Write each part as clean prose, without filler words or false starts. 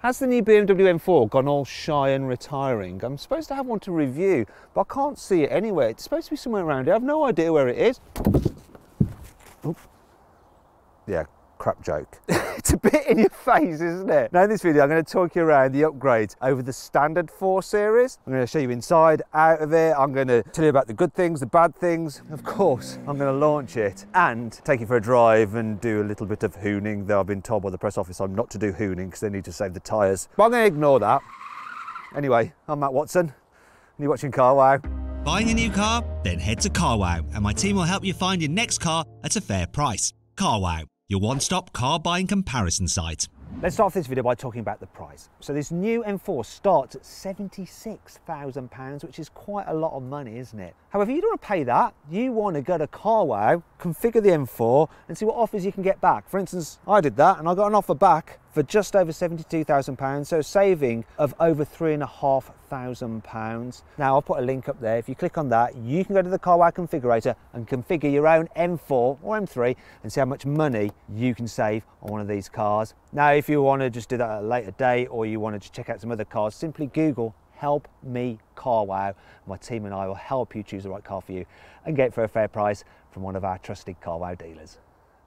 Has the new BMW M4 gone all shy and retiring? I'm supposed to have one to review, but I can't see it anywhere. It's supposed to be somewhere around here. I have no idea where it is. Oop. Yeah, crap joke. It's a bit in your face, isn't it? Now in this video, I'm going to talk you around the upgrades over the standard 4 Series. I'm going to show you inside, out of it. I'm going to tell you about the good things, the bad things. Of course, I'm going to launch it and take it for a drive and do a little bit of hooning, though I've been told by the press office I'm not to do hooning because they need to save the tyres. But I'm going to ignore that. Anyway, I'm Matt Watson, and you're watching Carwow. Buying a new car? Then head to Carwow, and my team will help you find your next car at a fair price. Carwow, your one-stop car buying comparison site. Let's start off this video by talking about the price. So this new M4 starts at £76,000, which is quite a lot of money, isn't it? However, you don't want to pay that. You want to go to Carwow, configure the M4 and see what offers you can get back. For instance, I did that and I got an offer back for just over £72,000, so a saving of over £3,500. Now I'll put a link up there. If you click on that, you can go to the Carwow configurator and configure your own M4 or M3 and see how much money you can save on one of these cars. Now if you want to just do that at a later date, or you want to just check out some other cars, simply Google "Help Me Carwow." My team and I will help you choose the right car for you and get it for a fair price from one of our trusted Carwow dealers.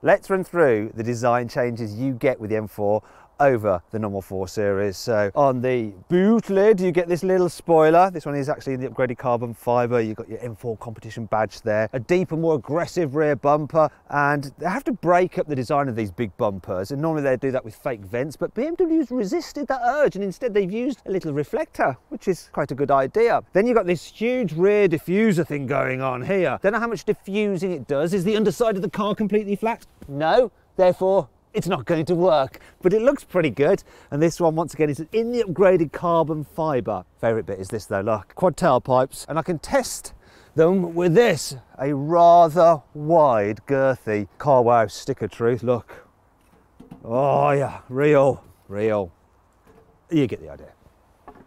Let's run through the design changes you get with the M4 over the normal 4 Series. So on the boot lid, you get this little spoiler. This one is actually in the upgraded carbon fibre. You've got your M4 competition badge there, a deeper, more aggressive rear bumper, and they have to break up the design of these big bumpers, and normally they do that with fake vents, but BMW's resisted that urge, and instead they've used a little reflector, which is quite a good idea. Then you've got this huge rear diffuser thing going on here. Don't know how much diffusing it does. Is the underside of the car completely flat? No, therefore it's not going to work, but it looks pretty good. And this one, once again, is in the upgraded carbon fibre. Favourite bit is this though, look, quad tailpipes, and I can test them with this, a rather wide, girthy Carwow sticker truth. Look, oh yeah, real. You get the idea.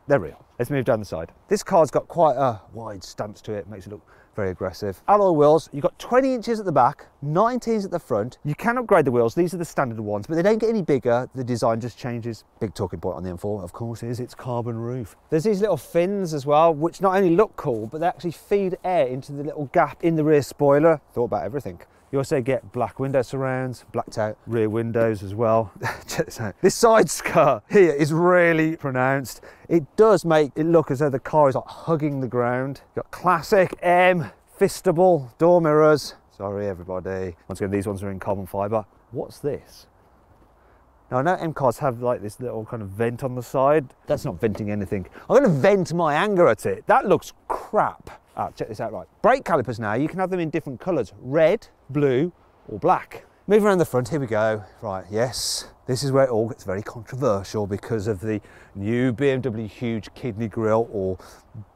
They're real. Let's move down the side. This car's got quite a wide stance to it, makes it look very aggressive. Alloy wheels, you've got 20 inches at the back, 19s at the front. You can upgrade the wheels, these are the standard ones, but they don't get any bigger, the design just changes. Big talking point on the M4, of course, is its carbon roof. There's these little fins as well, which not only look cool, but they actually feed air into the little gap in the rear spoiler. Thought about everything. You also get black window surrounds, blacked out rear windows as well. Check this out. This side skirt here is really pronounced. It does make it look as though the car is like hugging the ground. You've got classic M fistable door mirrors. Sorry everybody. Once again, these ones are in carbon fibre. What's this? Now I know M cars have like this little kind of vent on the side. That's not venting anything. I'm going to vent my anger at it. That looks crap. Ah, check this out, right. Brake calipers now, you can have them in different colours, red, blue or black. Moving around the front, here we go. Right, yes, this is where it all gets very controversial because of the new BMW huge kidney grille or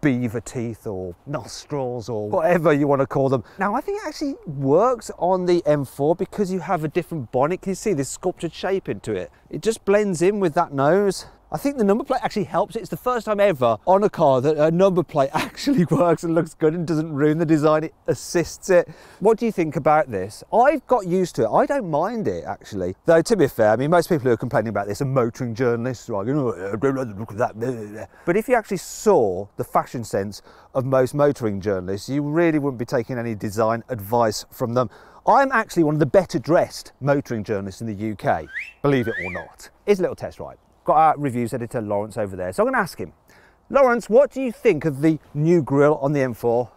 beaver teeth or nostrils or whatever you want to call them. Now, I think it actually works on the M4 because you have a different bonnet. Can you see this sculptured shape into it? It just blends in with that nose. I think the number plate actually helps. It's the first time ever on a car that a number plate actually works and looks good and doesn't ruin the design, it assists it. What do you think about this? I've got used to it. I don't mind it actually. Though to be fair, I mean, most people who are complaining about this are motoring journalists, like, oh, look at that. But if you actually saw the fashion sense of most motoring journalists, you really wouldn't be taking any design advice from them. I'm actually one of the better dressed motoring journalists in the UK, believe it or not. Here's a little test ride. Got our reviews editor Lawrence over there, so I'm going to ask him, Lawrence, what do you think of the new grille on the M4?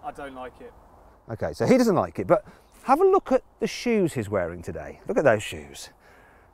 I don't like it. Okay, so he doesn't like it, but have a look at the shoes he's wearing today. Look at those shoes.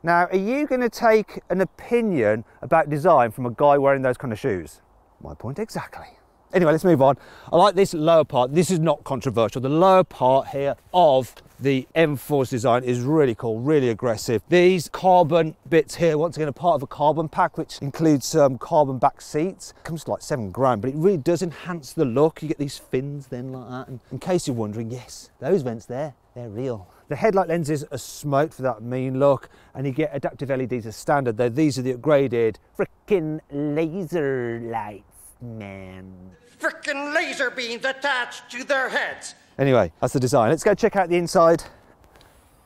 Now, are you going to take an opinion about design from a guy wearing those kind of shoes? My point exactly. Anyway, let's move on. I like this lower part. This is not controversial. The lower part here of the M4's design is really cool, really aggressive. These carbon bits here, once again, are part of a carbon pack, which includes some carbon back seats. It comes to like £7 but it really does enhance the look. You get these fins then like that. And in case you're wondering, yes, those vents there, they're real. The headlight lenses are smoked for that mean look, and you get adaptive LEDs as standard, though these are the upgraded frickin' laser lights. Man. Frickin' laser beams attached to their heads. Anyway, that's the design. Let's go check out the inside.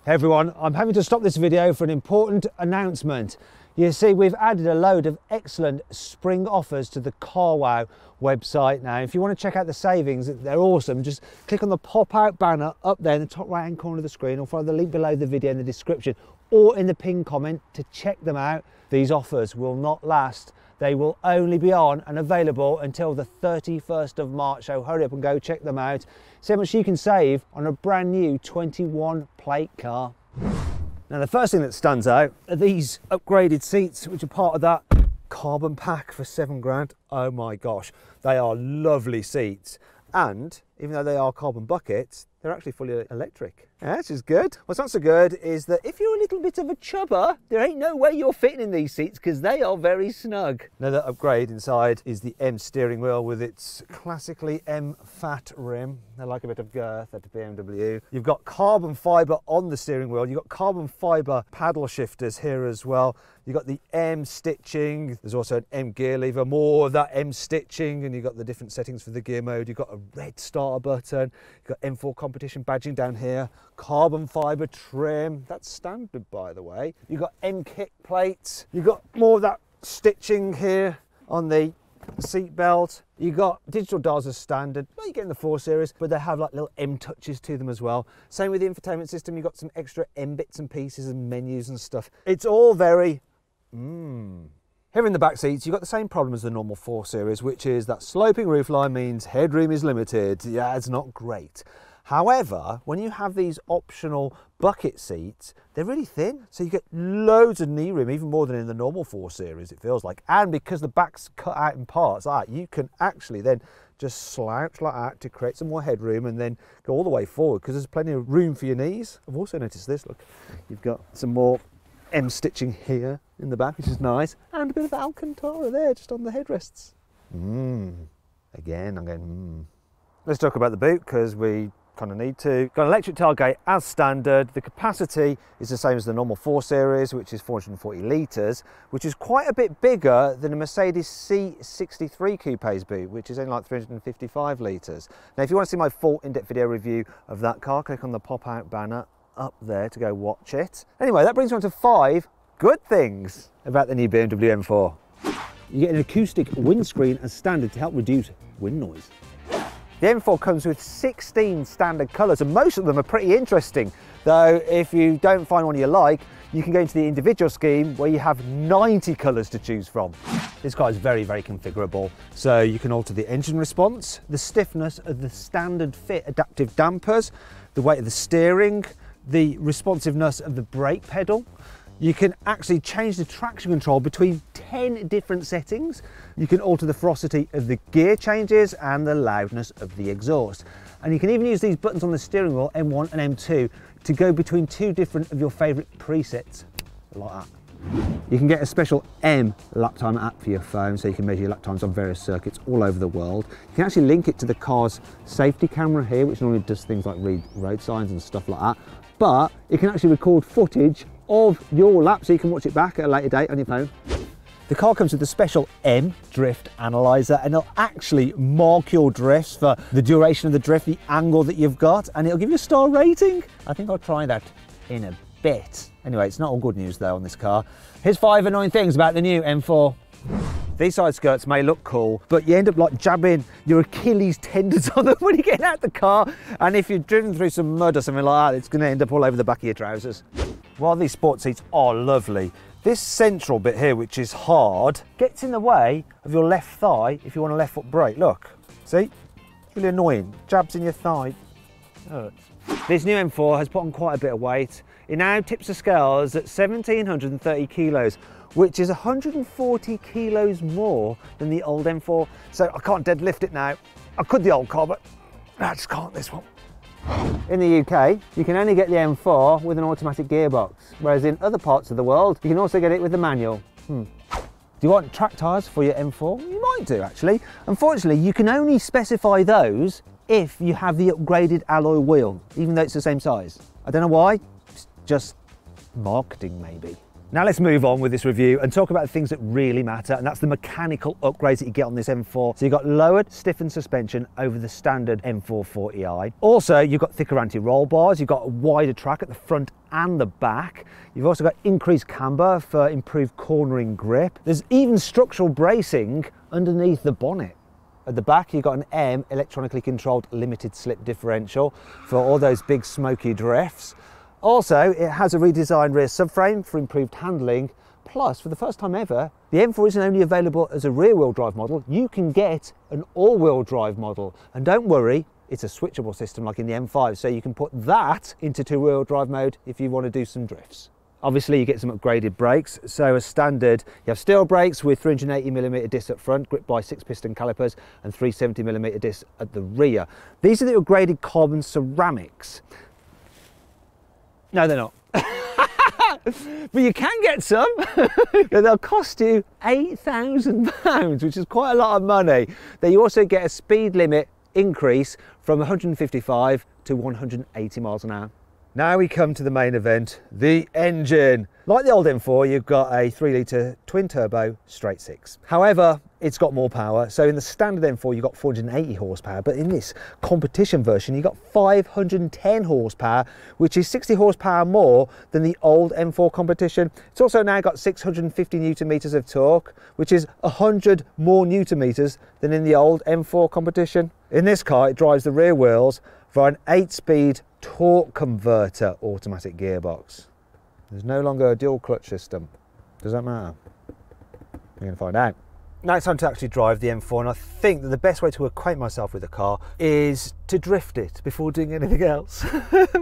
Hey everyone, I'm having to stop this video for an important announcement. You see, we've added a load of excellent spring offers to the Carwow website now. If you want to check out the savings, they're awesome. Just click on the pop-out banner up there in the top right-hand corner of the screen, or follow the link below the video in the description or in the pinned comment to check them out. These offers will not last. They will only be on and available until the 31st of March, so hurry up and go check them out. See how much you can save on a brand new 21 plate car. Now, the first thing that stands out are these upgraded seats, which are part of that carbon pack for £7 grand. Oh my gosh, they are lovely seats. And even though they are carbon buckets, they're actually fully electric. Yeah, which is good. What's not so good is that if you're a little bit of a chubber, there ain't no way you're fitting in these seats because they are very snug. Another upgrade inside is the M steering wheel with its classically M fat rim. They like a bit of girth at the BMW. You've got carbon fibre on the steering wheel. You've got carbon fibre paddle shifters here as well. You've got the M stitching. There's also an M gear lever, more of that M stitching, and you've got the different settings for the gear mode. You've got a red starter button. You've got M4 competition badging down here. Carbon fibre trim. That's standard, by the way. You've got M kick plates. You've got more of that stitching here on the seat belt. You've got digital dials as standard. Well, you get in the 4 Series, but they have like little M touches to them as well. Same with the infotainment system. You've got some extra M bits and pieces and menus and stuff. It's all very Here in the back seats, you've got the same problem as the normal 4 Series, which is that sloping roofline means headroom is limited. Yeah, it's not great. However, when you have these optional bucket seats, they're really thin, so you get loads of knee room, even more than in the normal 4 Series, it feels like. And because the back's cut out in parts like that, you can actually then just slouch like that to create some more headroom and then go all the way forward because there's plenty of room for your knees. I've also noticed this, look, you've got some more M stitching here in the back, which is nice, and a bit of Alcantara there just on the headrests. Again, I'm going, Let's talk about the boot because we kind of need to. Got an electric tailgate as standard. The capacity is the same as the normal 4 Series, which is 440 litres, which is quite a bit bigger than a Mercedes C63 Coupe's boot, which is only like 355 litres. Now, if you want to see my full in-depth video review of that car, click on the pop-out banner up there to go watch it. Anyway, that brings me on to 5 good things about the new BMW M4. You get an acoustic windscreen as standard to help reduce wind noise. The M4 comes with 16 standard colours, and most of them are pretty interesting. Though if you don't find one you like, you can go into the individual scheme where you have 90 colours to choose from. This car is very, very configurable. So you can alter the engine response, the stiffness of the standard fit adaptive dampers, the weight of the steering, the responsiveness of the brake pedal. You can actually change the traction control between 10 different settings. You can alter the ferocity of the gear changes and the loudness of the exhaust. And you can even use these buttons on the steering wheel, M1 and M2, to go between 2 different of your favourite presets, like that. You can get a special M lap time app for your phone, so you can measure your lap times on various circuits all over the world. You can actually link it to the car's safety camera here, which normally does things like read road signs and stuff like that. But it can actually record footage of your lap so you can watch it back at a later date on your phone. The car comes with a special M drift analyzer, and it'll actually mark your drifts for the duration of the drift, the angle that you've got, and it'll give you a star rating. I think I'll try that in a bit. Anyway, it's not all good news though on this car. Here's 5 annoying things about the new M4. These side skirts may look cool, but you end up like jabbing your Achilles tendons on them when you get out the car, and if you've driven through some mud or something like that, it's going to end up all over the back of your trousers. While these sport seats are lovely, this central bit here, which is hard, gets in the way of your left thigh if you want a left foot brake. Look, see? It's really annoying. Jabs in your thigh. Hurts. This new M4 has put on quite a bit of weight. It now tips the scales at 1,730 kilos, which is 140 kilos more than the old M4. So I can't deadlift it now. I could the old car, but I just can't this one. In the UK, you can only get the M4 with an automatic gearbox, whereas in other parts of the world, you can also get it with the manual. Do you want track tyres for your M4? You might do, actually. Unfortunately, you can only specify those if you have the upgraded alloy wheel, even though it's the same size. I don't know why, it's just marketing maybe. Now let's move on with this review and talk about the things that really matter, and that's the mechanical upgrades that you get on this M4. So you've got lowered, stiffened suspension over the standard M440i. Also, you've got thicker anti-roll bars, you've got a wider track at the front and the back. You've also got increased camber for improved cornering grip. There's even structural bracing underneath the bonnet. At the back, you've got an M electronically controlled limited slip differential for all those big smoky drifts. Also, it has a redesigned rear subframe for improved handling. Plus, for the first time ever, the M4 isn't only available as a rear-wheel drive model, you can get an all-wheel drive model. And don't worry, it's a switchable system like in the M5, so you can put that into two-wheel drive mode if you want to do some drifts. Obviously, you get some upgraded brakes. So as standard, you have steel brakes with 380mm discs up front, gripped by 6-piston calipers, and 370mm discs at the rear. These are the upgraded carbon ceramics. No, they're not. But you can get some. They'll cost you £8,000, which is quite a lot of money. Then you also get a speed limit increase from 155 to 180 miles an hour. Now we come to the main event, the engine. Like the old M4, you've got a 3-litre twin-turbo straight six. However, it's got more power. So in the standard M4, you've got 480 horsepower, but in this competition version, you've got 510 horsepower, which is 60 horsepower more than the old M4 competition. It's also now got 650 newton meters of torque, which is 100 more newton meters than in the old M4 competition. In this car, it drives the rear wheels via an 8-speed torque converter automatic gearbox. There's no longer a dual clutch system. Does that matter? We're going to find out. Now it's time to actually drive the M4, and I think that the best way to acquaint myself with the car is to drift it before doing anything else.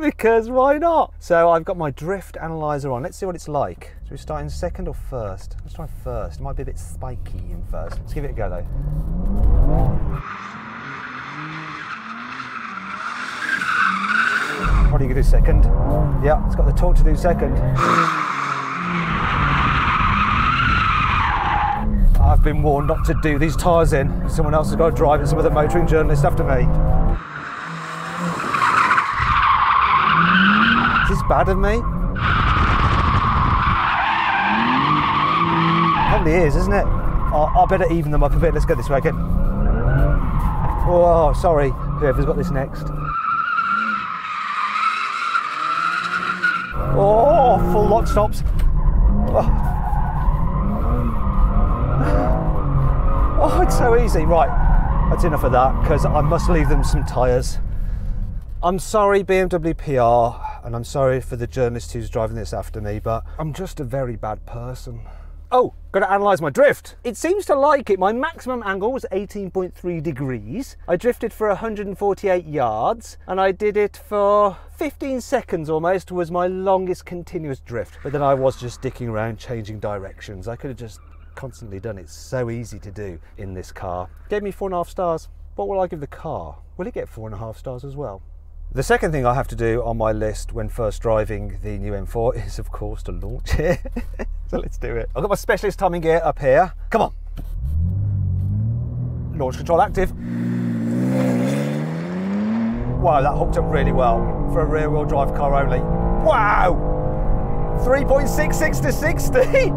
Because why not? So I've got my drift analyzer on. Let's see what it's like. Should we start in second or first? Let's try first. It might be a bit spiky in first. Let's give it a go though. What are you going to do second? Yeah, it's got the torque to do second. I've been warned not to do these tyres in. Someone else has got to drive it, some other motoring journalist after me. Is this bad of me? Probably is, isn't it? I better even them up a bit. Let's go this way again. Oh, sorry, whoever's got this next. Oh, full lock stops. Oh, it's so easy. Right, that's enough of that, because I must leave them some tyres. I'm sorry, BMW PR, and I'm sorry for the journalist who's driving this after me, but I'm just a very bad person. Oh, got to analyse my drift. It seems to like it. My maximum angle was 18.3 degrees. I drifted for 148 yards, and I did it for 15 seconds almost was my longest continuous drift. But then I was just dicking around changing directions. I could have just constantly done it. It's so easy to do in this car. Gave me 4.5 stars. What will I give the car? Will it get 4.5 stars as well? The second thing I have to do on my list when first driving the new M4 is, of course, to launch it. So let's do it. I've got my specialist timing gear up here. Come on. Launch control active. Wow, that hooked up really well for a rear wheel drive car only. Wow! 3.66 to 60.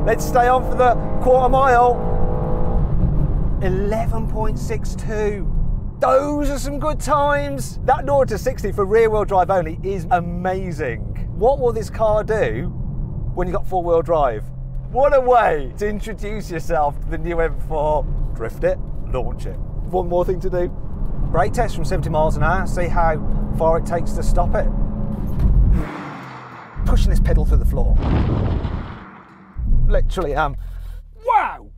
Let's stay on for the quarter mile. 11.62. Those are some good times. That 0 to 60 for rear wheel drive only is amazing. What will this car do when you've got 4-wheel drive? What a way to introduce yourself to the new M4. Drift it, launch it. One more thing to do. Brake test from 70 miles an hour, see how far it takes to stop it. Pushing this pedal through the floor. Literally am. Wow!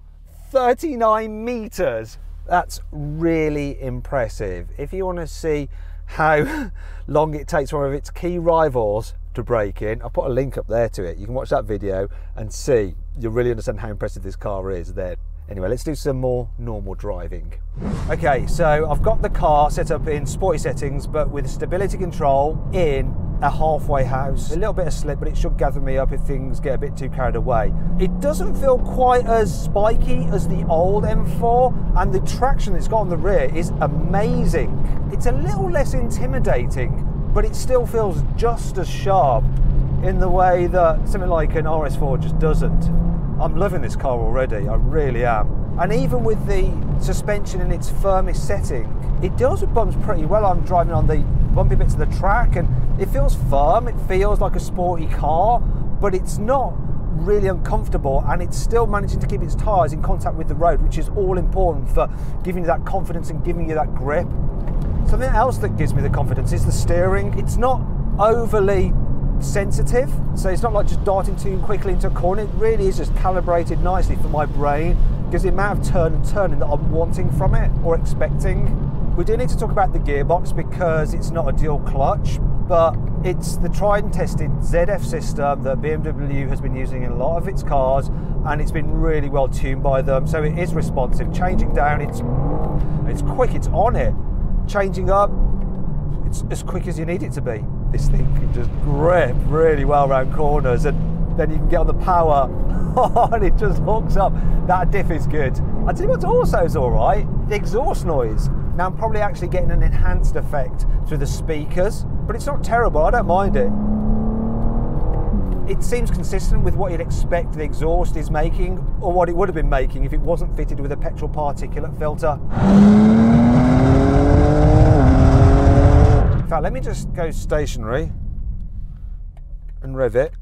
39 meters. That's really impressive. If you want to see how long it takes one of its key rivals to break in, I'll put a link up there to it. You can watch that video and see. You'll really understand how impressive this car is then. Anyway, let's do some more normal driving. Okay, so I've got the car set up in sporty settings, but with stability control in a halfway house. A little bit of slip, but it should gather me up if things get a bit too carried away. It doesn't feel quite as spiky as the old M4, and the traction it's got on the rear is amazing. It's a little less intimidating, but it still feels just as sharp. in the way that something like an RS4 just doesn't. I'm loving this car already, I really am. And even with the suspension in its firmest setting, it deals with bumps pretty well. I'm driving on the bumpy bits of the track and it feels firm, it feels like a sporty car, but it's not really uncomfortable, and it's still managing to keep its tyres in contact with the road, which is all important for giving you that confidence and giving you that grip. Something else that gives me the confidence is the steering. It's not overly sensitive, so it's not like just darting too quickly into a corner. It really is just calibrated nicely for my brain, gives the amount of turn and turning that I'm wanting from it or expecting. We do need to talk about the gearbox because it's not a dual clutch, but it's the tried and tested ZF system that BMW has been using in a lot of its cars, and it's been really well tuned by them, so it is responsive. Changing down, it's quick, it's on it. Changing up, it's as quick as you need it to be. This thing can just grip really well around corners, and then you can get on the power and it just hooks up. That diff is good. I'll tell you what's also is all right, the exhaust noise. Now I'm probably actually getting an enhanced effect through the speakers, but it's not terrible, I don't mind it. It seems consistent with what you'd expect the exhaust is making, or what it would have been making if it wasn't fitted with a petrol particulate filter. In fact, let me just go stationary and rev it.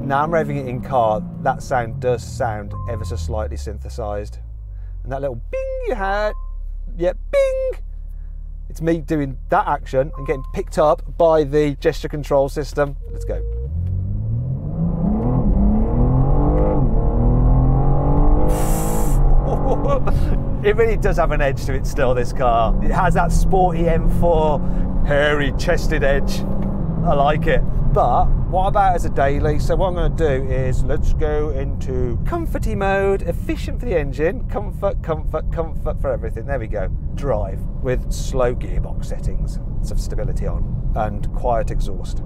Now I'm revving it in car, that sound does sound ever so slightly synthesized. And that little bing you had, yeah, bing! It's me doing that action and getting picked up by the gesture control system. Let's go. It really does have an edge to it still, this car. It has that sporty M4, hairy chested edge. I like it. But what about as a daily? So what I'm going to do is let's go into comforty mode, efficient for the engine, comfort, comfort, comfort for everything. There we go. Drive with slow gearbox settings, some stability on, and quiet exhaust.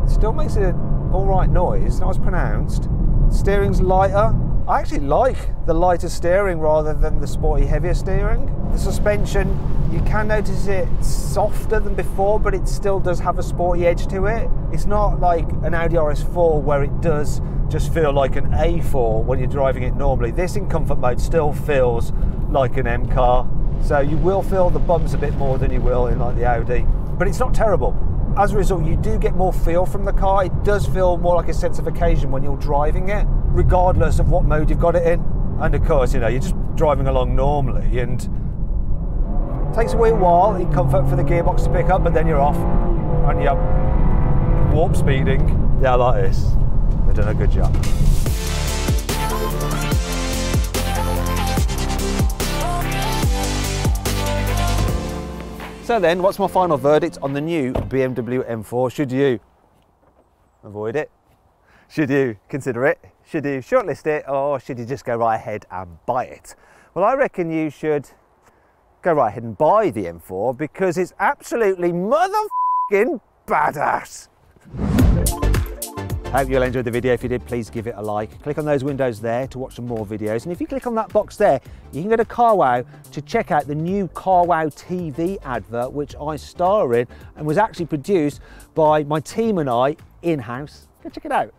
Still makes an all right noise, not as pronounced. Steering's lighter. I actually like the lighter steering rather than the sporty heavier steering. The suspension, you can notice it's softer than before, but it still does have a sporty edge to it. It's not like an Audi RS4 where it does just feel like an A4 when you're driving it normally. This in comfort mode still feels like an M car. So you will feel the bumps a bit more than you will in like the Audi, but it's not terrible. As a result, you do get more feel from the car. It does feel more like a sense of occasion when you're driving it, regardless of what mode you've got it in. And of course, you know, you're just driving along normally, and it takes a wee while in comfort for the gearbox to pick up, but then you're off and you're warp speeding. Yeah, like this. They've done a good job. So then, what's my final verdict on the new BMW M4? Should you avoid it? Should you consider it? Should you shortlist it? Or should you just go right ahead and buy it? Well, I reckon you should go right ahead and buy the M4 because it's absolutely motherfucking badass. I hope you'll enjoy the video. If you did, please give it a like. Click on those windows there to watch some more videos. And if you click on that box there, you can go to Carwow to check out the new Carwow TV advert, which I star in and was actually produced by my team and I in-house. Go check it out.